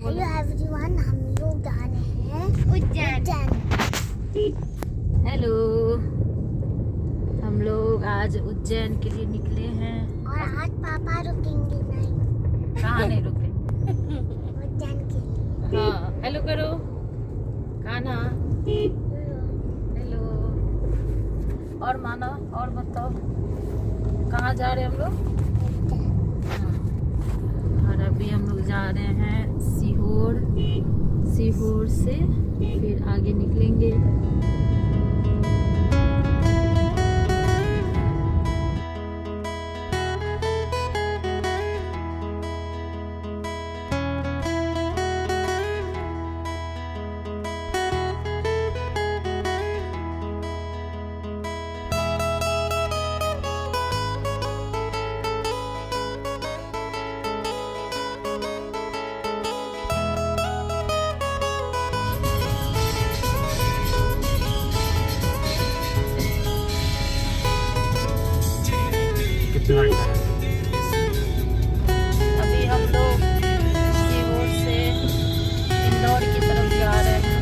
Hello everyone, हम लोग जा रहे हैं उज्जैन। हेलो, हम लोग आज उज्जैन के लिए निकले हैं। और आज पापा रुकेंगे नहीं। कहाँ नहीं रुके? उज्जैन के लिए। हाँ, हेलो करो कान्हा। हेलो। और माना, और बताओ कहाँ जा रहे हैं हम लोग? और अभी हम लोग जा रहे हैं सीहोर। सीहोर से फिर आगे निकलेंगे। अभी हम लोग सीहोर से इंदौर की तरफ जा रहे हैं।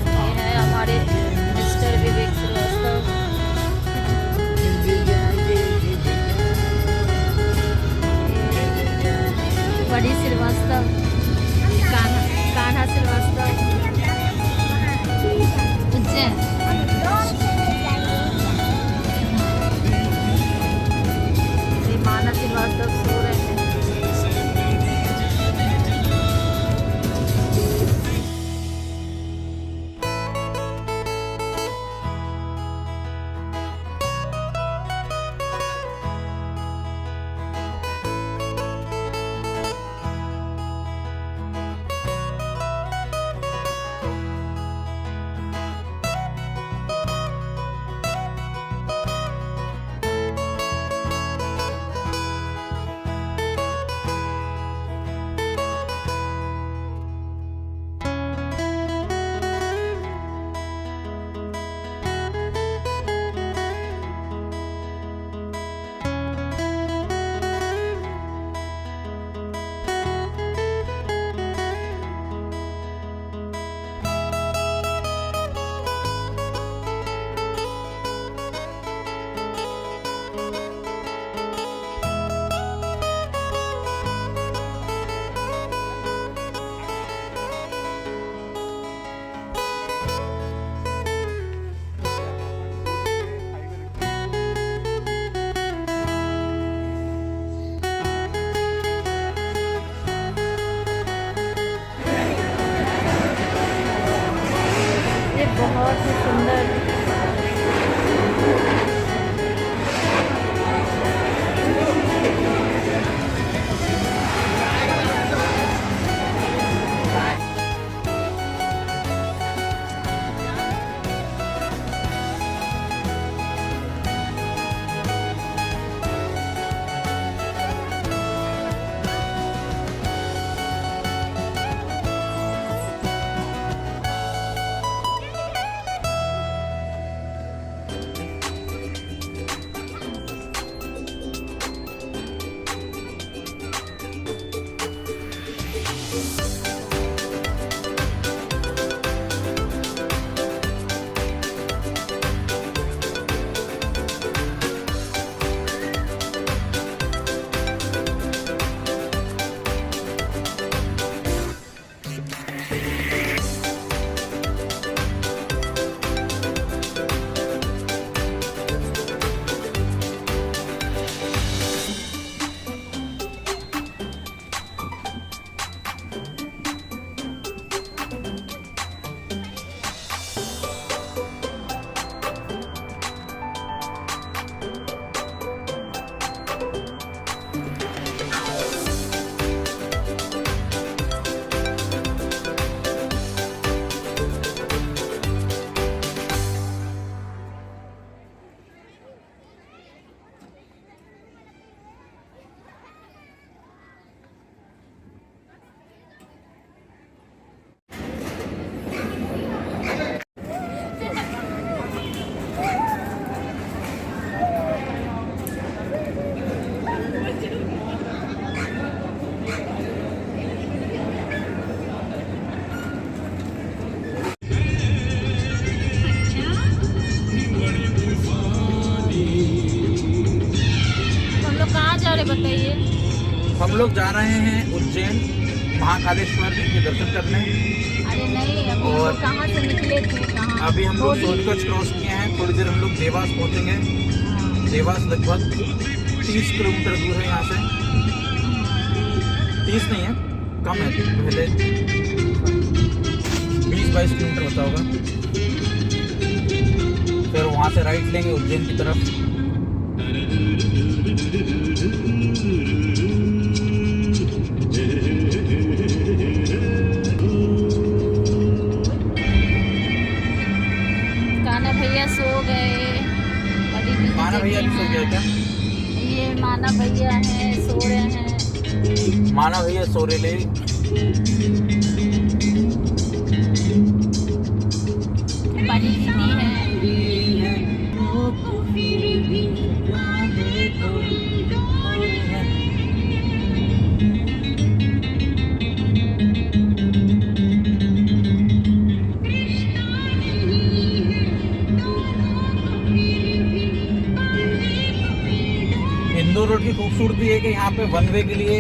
ये है हमारे मिस्टर विवेक श्रीवास्तव। बड़ी श्रीवास्तव, कान्हा श्रीवास्तव, उज्जैन। माना श्रीवास्तव सो रहे हैं। बहुत ही सुंदर बारे बताइए। हम लोग जा रहे हैं उज्जैन महाकालेश्वर के दर्शन करने। अरे नहीं, अभी और हम कहाँ से निकले थे? कहाँ? अभी हम लोग सोनकच्छ क्रॉस किए हैं, थोड़ी देर हम लोग देवास पहुंचेंगे। देवास लगभग 30 किलोमीटर दूर है यहाँ से। 30 नहीं है, कम है, पहले 20-22 किलोमीटर होता होगा। फिर वहाँ से राइट लेंगे उज्जैन की तरफ। कान्हा भैया सो गए। माना भैया भी सो गया क्या? ये माना भैया हैं, सो रहे हैं। माना भैया सो रहे ले। बड़ी दीदी है। इंदौर रोड की खूबसूरती है कि यहाँ पे वन वे के लिए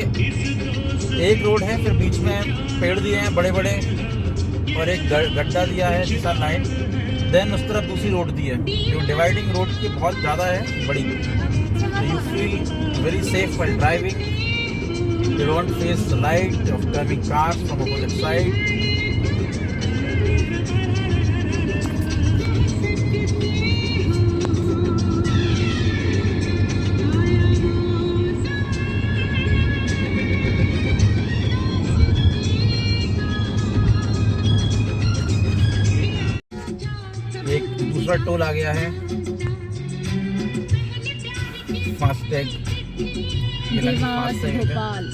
एक रोड है, फिर बीच में पेड़ दिए हैं बड़े बड़े और एक गड्ढा दिया है जिसका लाइन, देन उस तरफ दूसरी रोड दी है जो डिवाइडिंग रोड की बहुत ज़्यादा है बड़ी। You feel very safe while driving, you don't face the light of coming cars from opposite side. एक दूसरा टोल आ गया है, फास्टैग। देवास भोपाल।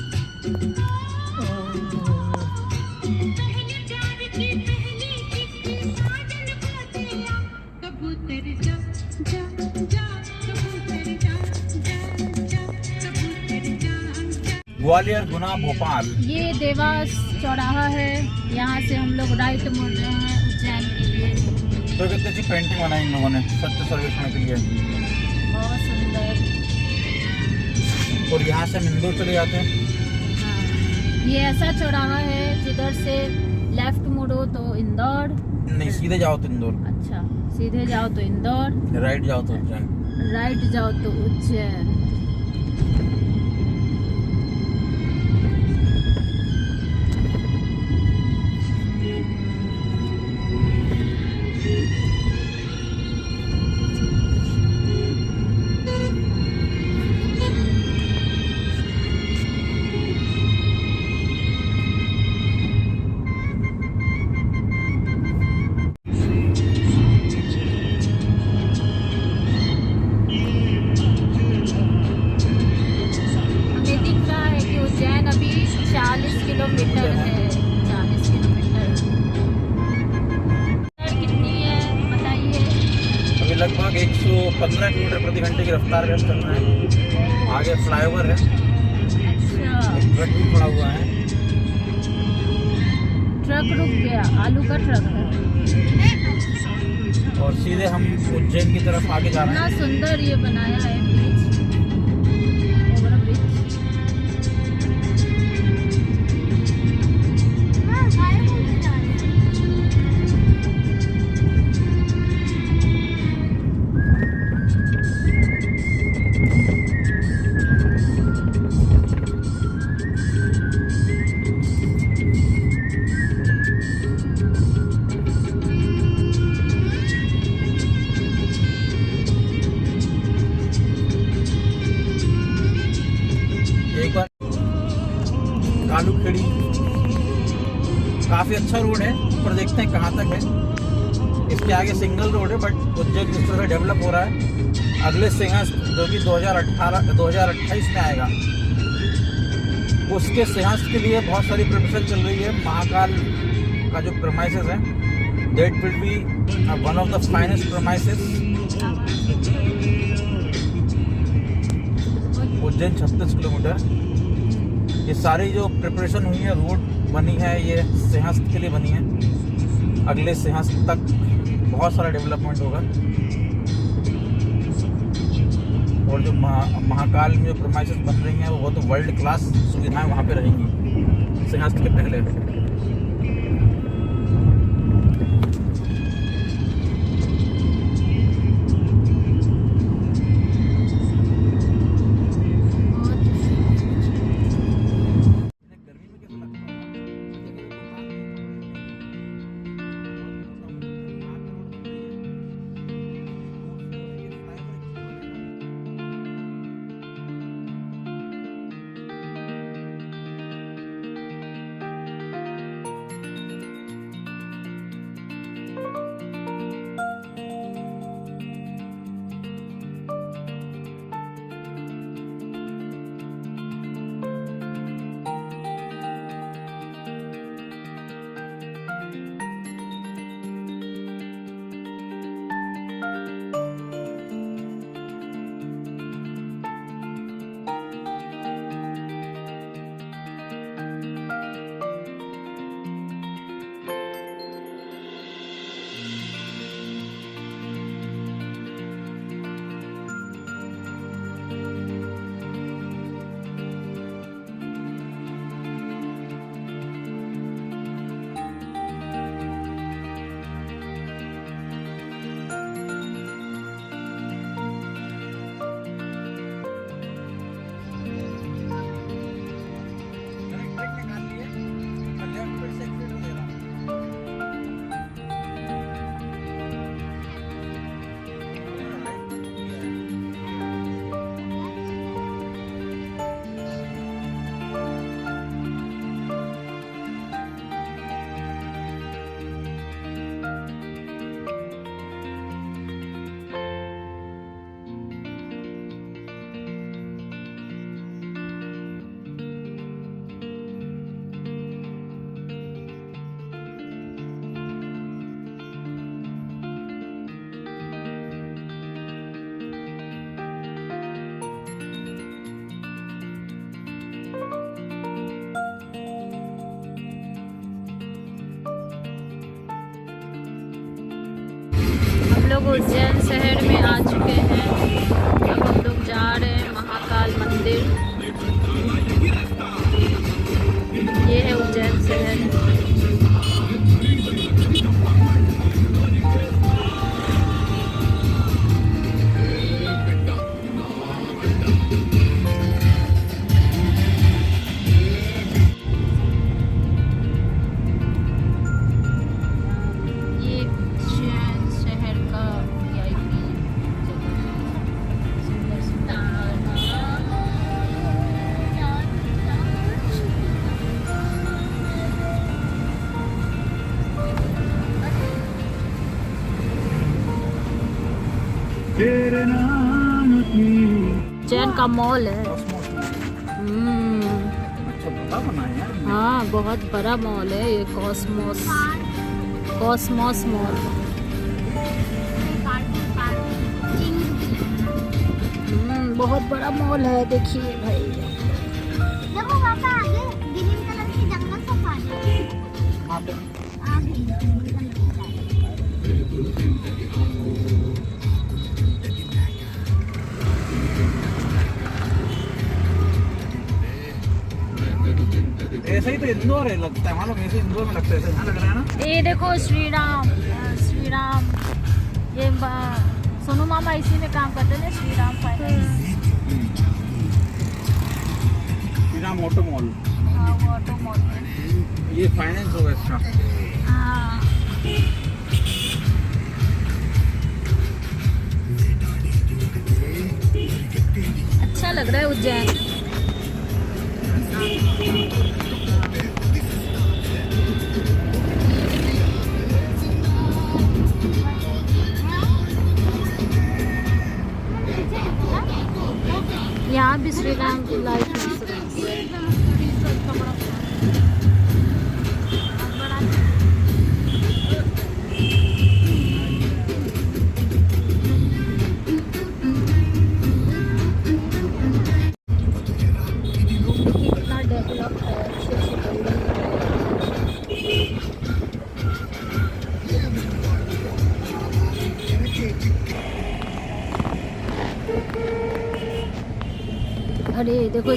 ग्वालियर, गुना, भोपाल। ये देवास चौराहा है, यहाँ से हम लोग राइट मुड़ रहे हैं उज्जैन के लिए। तो कितनी अच्छी पेंटिंग बनाई इन लोगों ने सत्य सर्वेक्षण के लिए, बहुत सुंदर। और यहाँ से हम इंदौर चले जाते हैं। हाँ, ये ऐसा चौराहा है जिधर से लेफ्ट मुड़ो तो इंदौर, नहीं सीधे जाओ तो इंदौर, अच्छा सीधे जाओ तो इंदौर, राइट जाओ तो उज्जैन। राइट जाओ तो उज्जैन। उज्जैन अभी 40 किलोमीटर है। 40 किलोमीटर कितनी है बताइए? अभी लगभग 115 किलोमीटर प्रति घंटे की रफ्तार से चल रहा है। आगे फ्लाईओवर है, अच्छा एक ट्रक भी खड़ा हुआ है। ट्रक रुक गया, आलू का ट्रक है। और सीधे हम उज्जैन की तरफ आगे जा रहे हैं। इतना सुंदर ये बनाया है bridge, over bridge. Kalu Kheri काफी अच्छा रोड है, पर देखते हैं कहाँ तक है। इसके आगे सिंगल रोड है, बट उज्जैन जिस तरह डेवलप हो रहा है, अगले सिंहस्थ जो कि 2028 में आएगा, उसके सिंहस्थ के लिए बहुत सारी प्रिपरेशन चल रही है। महाकाल का जो प्रेमाइसेस है, that will be one of the finest premises. Ujjain 36 kilometre. ये सारी जो प्रिपरेशन हुई है, रोड बनी है, ये सिंहस्थ के लिए बनी है। अगले सिंहस्थ तक बहुत सारा डेवलपमेंट होगा। और जो महाकाल में जो प्रोमाइसेस बन रही हैं वो तो वर्ल्ड क्लास सुविधाएं वहाँ पे रहेंगी सूर्यास्त के पहले। लोग उज्जैन शहर में आ चुके हैं। अब हम लोग जा रहे हैं महाकाल मंदिर। ये है उज्जैन शहर। उज्जैन का मॉल है। अच्छा बड़ा बना है यार। हाँ बहुत बड़ा मॉल है ये। Cosmos mall. बहुत बड़ा मॉल है। देखिए भाई देखो पापा आगे ग्रीन कलर की जंगल सफारी आगे। ऐसा ही तो इंदौर है लगता है। मालूम ऐसे इंदौर में लगता है। ऐसा लग रहा है ना। ये देखो श्री राम। ये सोनू मामा इसी में काम करते थे। Shri Ram finance. Shri Ram auto mall. हाँ वो ऑटो मॉल है। ये फाइनेंस होगा इसका। हाँ अच्छा लग रहा है उज्जैन। यहाँ भी श्री राम की लाइफ इंश्योरेंस। कितना डेवलप है। अच्छे से अरे देखो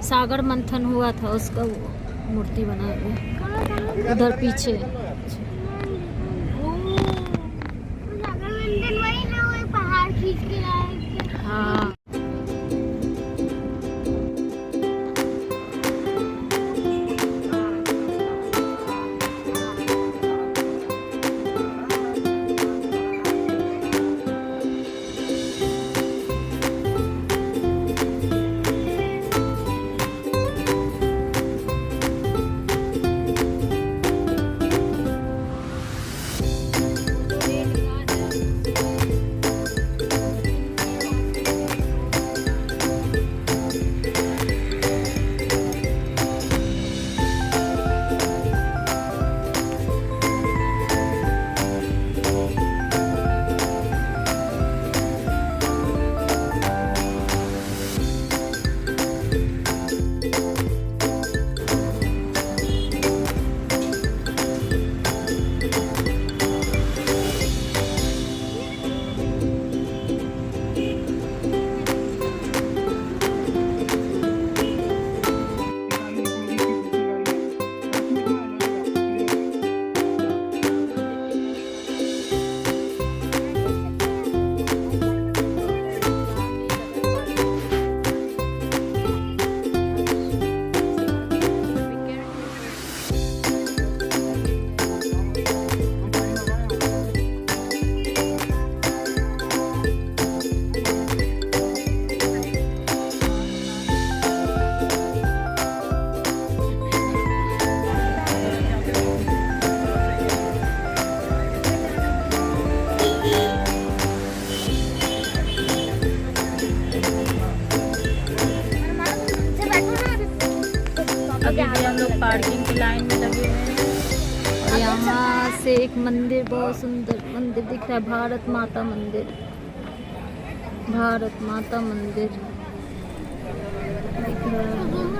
सागर मंथन हुआ था उसका वो मूर्ति बनाया हुआ है। कहाँ कहाँ? उधर पीछे। ओ, वो सागर मंदिर वही ना, वो एक पहाड़ खींच के लाए। हाँ अभी भी हम लोग पार्किंग की लाइन में लगे हुए हैं। यहाँ से एक मंदिर, बहुत सुंदर मंदिर दिख रहा है, भारत माता मंदिर, भारत माता मंदिर दिख रहा है।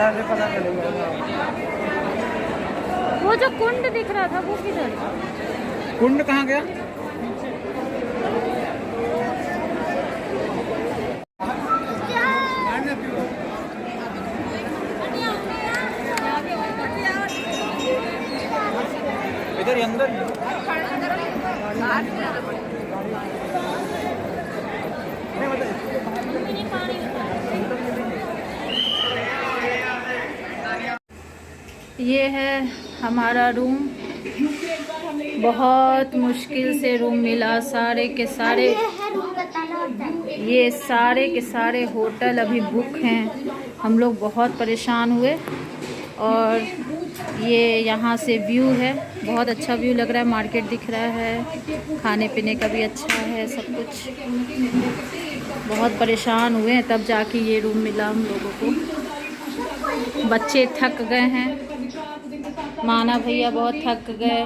बाजार से पता चलेगा। वो जो कुंड दिख रहा था वो किधर? कुंड कहाँ गया? इधर ही अंदर ही। ये है हमारा रूम। बहुत मुश्किल से रूम मिला। सारे के सारे ये सारे के सारे होटल अभी बुक हैं। हम लोग बहुत परेशान हुए। और ये यहाँ से व्यू है, बहुत अच्छा व्यू लग रहा है। मार्केट दिख रहा है, खाने पीने का भी अच्छा है, सब कुछ। बहुत परेशान हुए हैं तब जाके ये रूम मिला हम लोगों को। बच्चे थक गए हैं, माना भैया बहुत थक गए।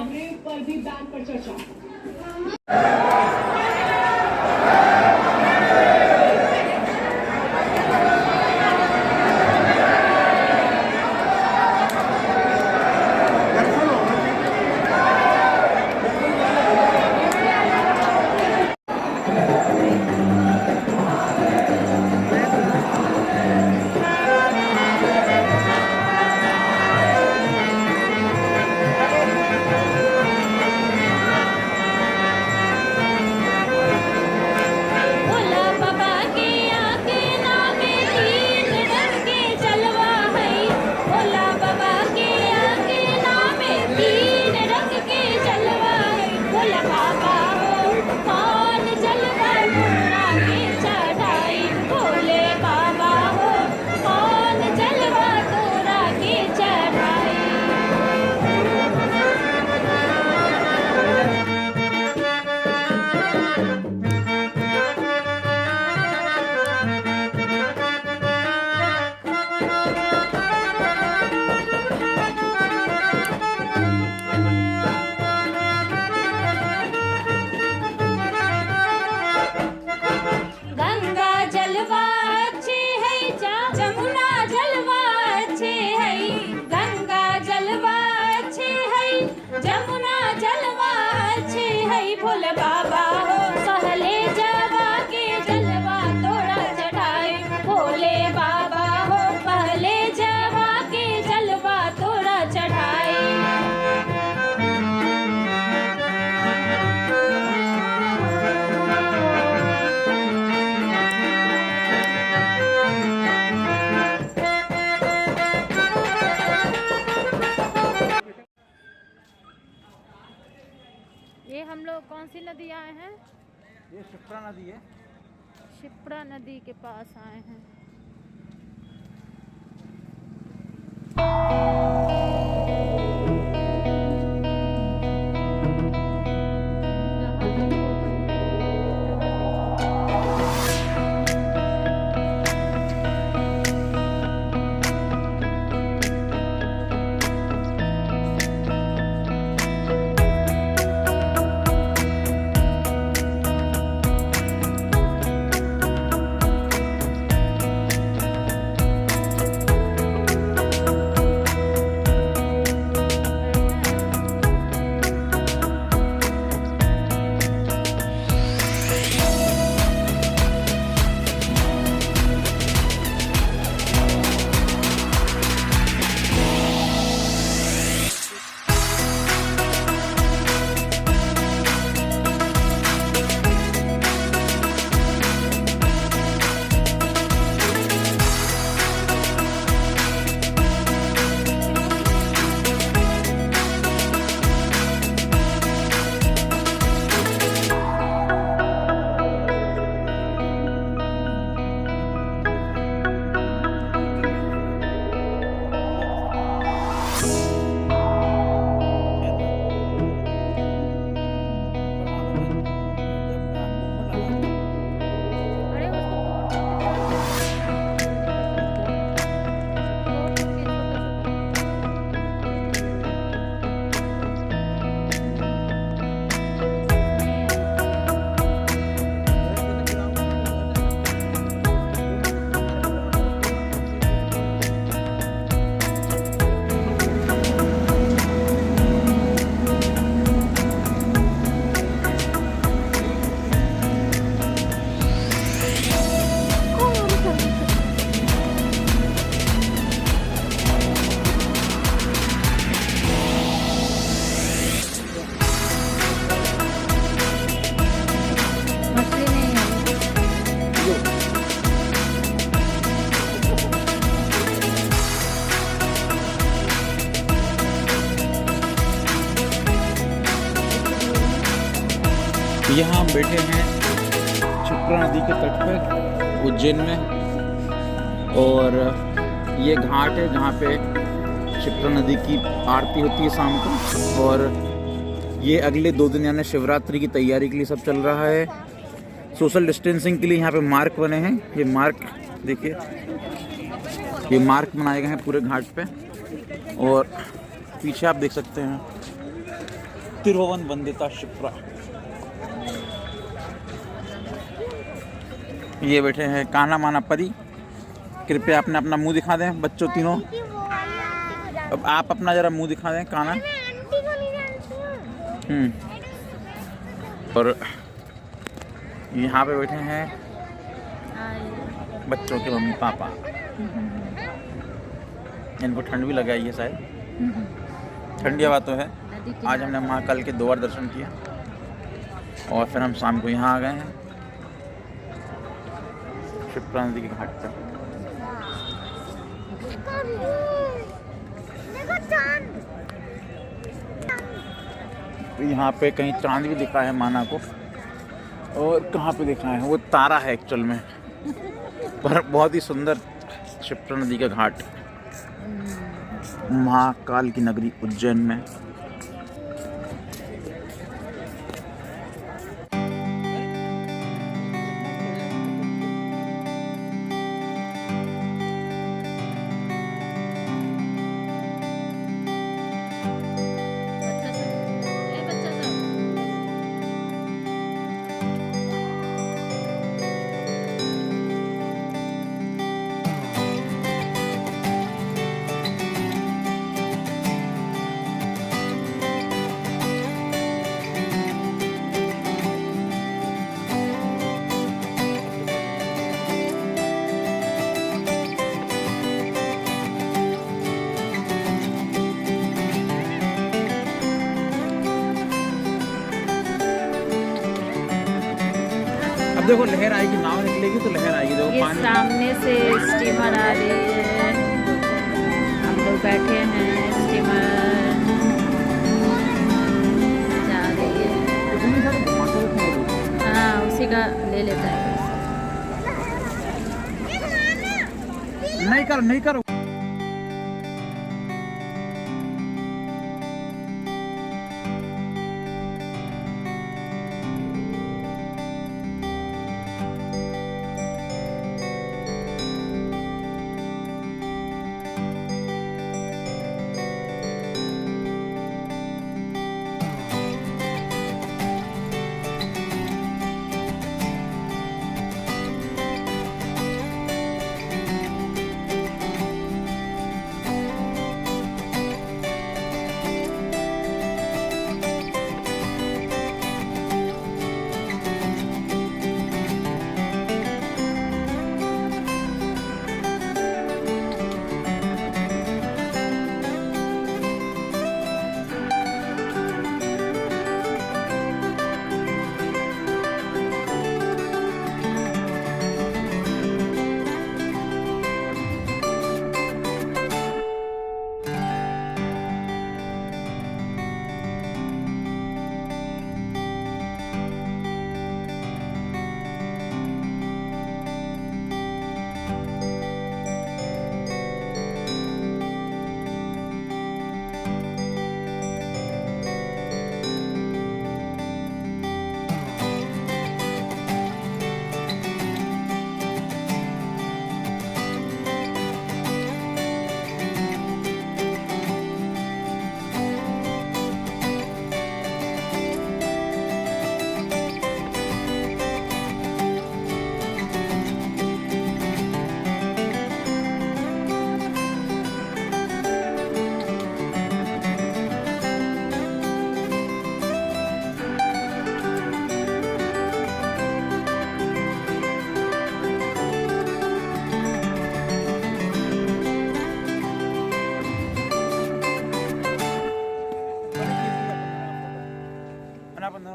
ये हम लोग कौन सी नदी आए हैं? ये शिप्रा नदी है। शिप्रा नदी के पास आए हैं। यहाँ हम बैठे हैं क्षिप्रा नदी के तट पर उज्जैन में, और ये घाट है जहाँ पे क्षिप्रा नदी की आरती होती है शाम को। और ये अगले 2 दिन यानी शिवरात्रि की तैयारी के लिए सब चल रहा है। सोशल डिस्टेंसिंग के लिए यहाँ पे मार्क बने हैं। ये मार्क देखिए, ये मार्क बनाए गए हैं पूरे घाट पे। और पीछे आप देख सकते हैं तिरुवन वंदिता क्षिप्रा। ये बैठे हैं कान्हा माना परी। कृपया आपने अपना मुंह दिखा दें बच्चों तीनों। अब आप अपना जरा मुंह दिखा दें कान्हा। और यहाँ पे बैठे हैं बच्चों के मम्मी पापा। इनको ठंड भी लगाई है शायद, ठंडी हवा तो है। आज हमने महाकाल के 2 बार दर्शन किया और फिर हम शाम को यहाँ आ गए हैं क्षिप्रा नदी के घाट पर। तो यहाँ पे कहीं चांद भी दिखा है माना को, और कहाँ पे दिखा है वो तारा है एक्चुअल में। पर बहुत ही सुंदर क्षिप्रा नदी का घाट महाकाल की नगरी उज्जैन में। अब देखो लहर आएगी, नाव निकलेगी तो लहर आएगी। देखो ये पानी सामने से स्टीमर आ रही है, हम लोग बैठे हैं, स्टीमर जा रही है। हाँ, उसी का ले लेता है। नहीं करो।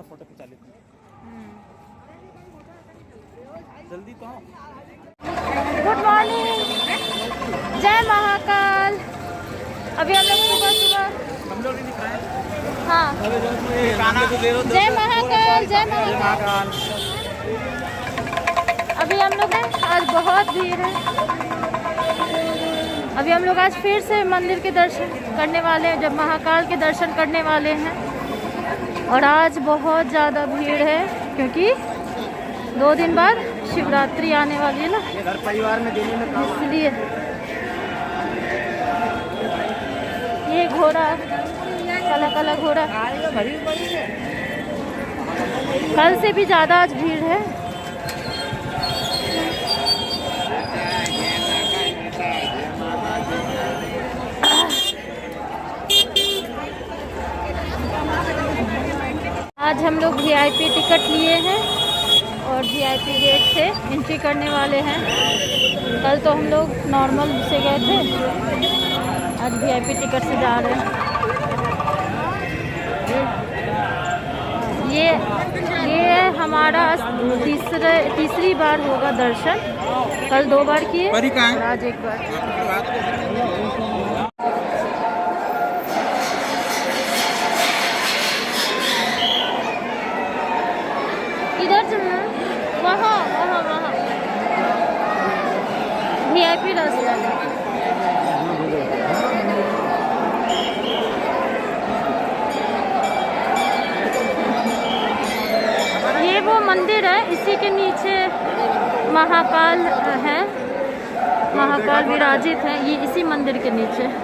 फोटो खिंचा लेते हैं। जल्दी तो आओ। गुड मॉर्निंग, जय महाकाल। अभी हम लोग सुबह हम लोग नहीं दिखाए। हाँ, जय महाकाल। महाकाल, जय महाकाल। अभी हम लोग आज बहुत भीड़ है। अभी हम लोग आज फिर से मंदिर के दर्शन करने वाले हैं, जब महाकाल के दर्शन करने वाले हैं। और आज बहुत ज़्यादा भीड़ है क्योंकि 2 दिन बाद शिवरात्रि आने वाली है ना, घर परिवार में देने में इसलिए। ये घोड़ा, काला काला घोड़ा, कल से भी ज़्यादा आज भीड़ है। आज हम लोग VIP टिकट लिए हैं और VIP गेट से एंट्री करने वाले हैं। कल तो हम लोग नॉर्मल से गए थे, आज VIP टिकट से जा रहे हैं। ये हमारा तीसरी बार होगा दर्शन। कल 2 बार किए और आज 1 बार। इधर चलना, वहाँ वहाँ वहाँ VIP रास्ता है। ये वो मंदिर है, इसी के नीचे महाकाल है, महाकाल विराजित है, ये इसी मंदिर के नीचे।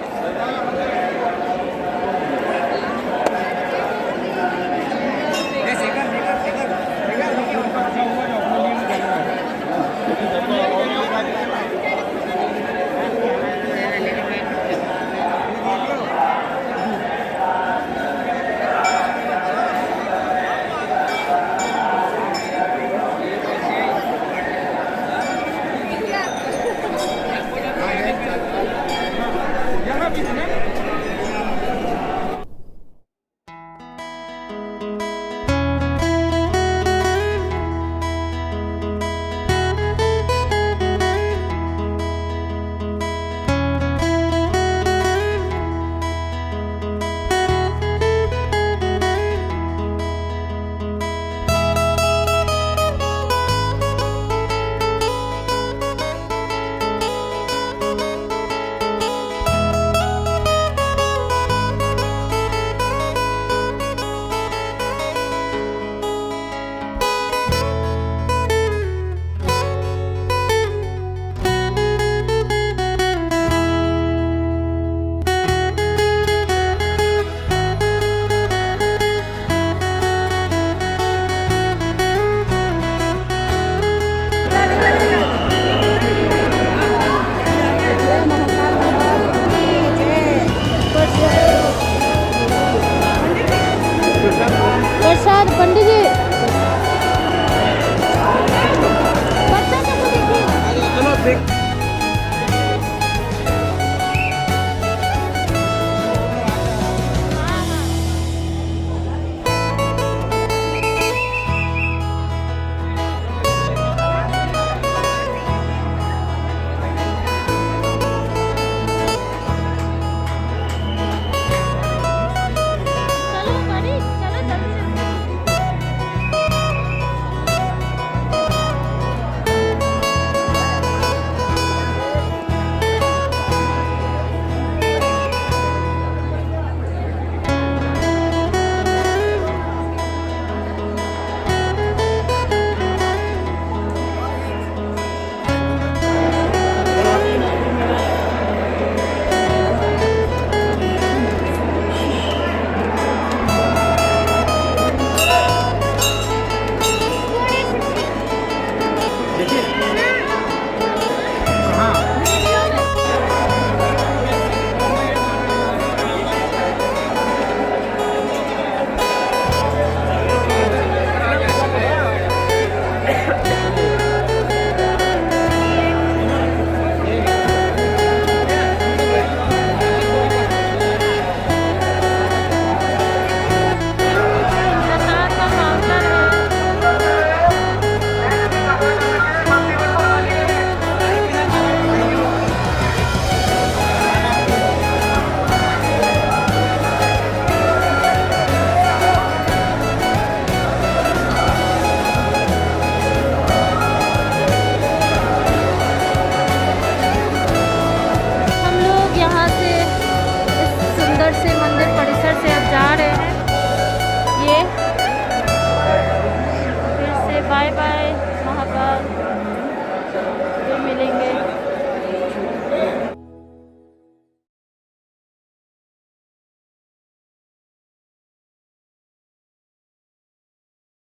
फिर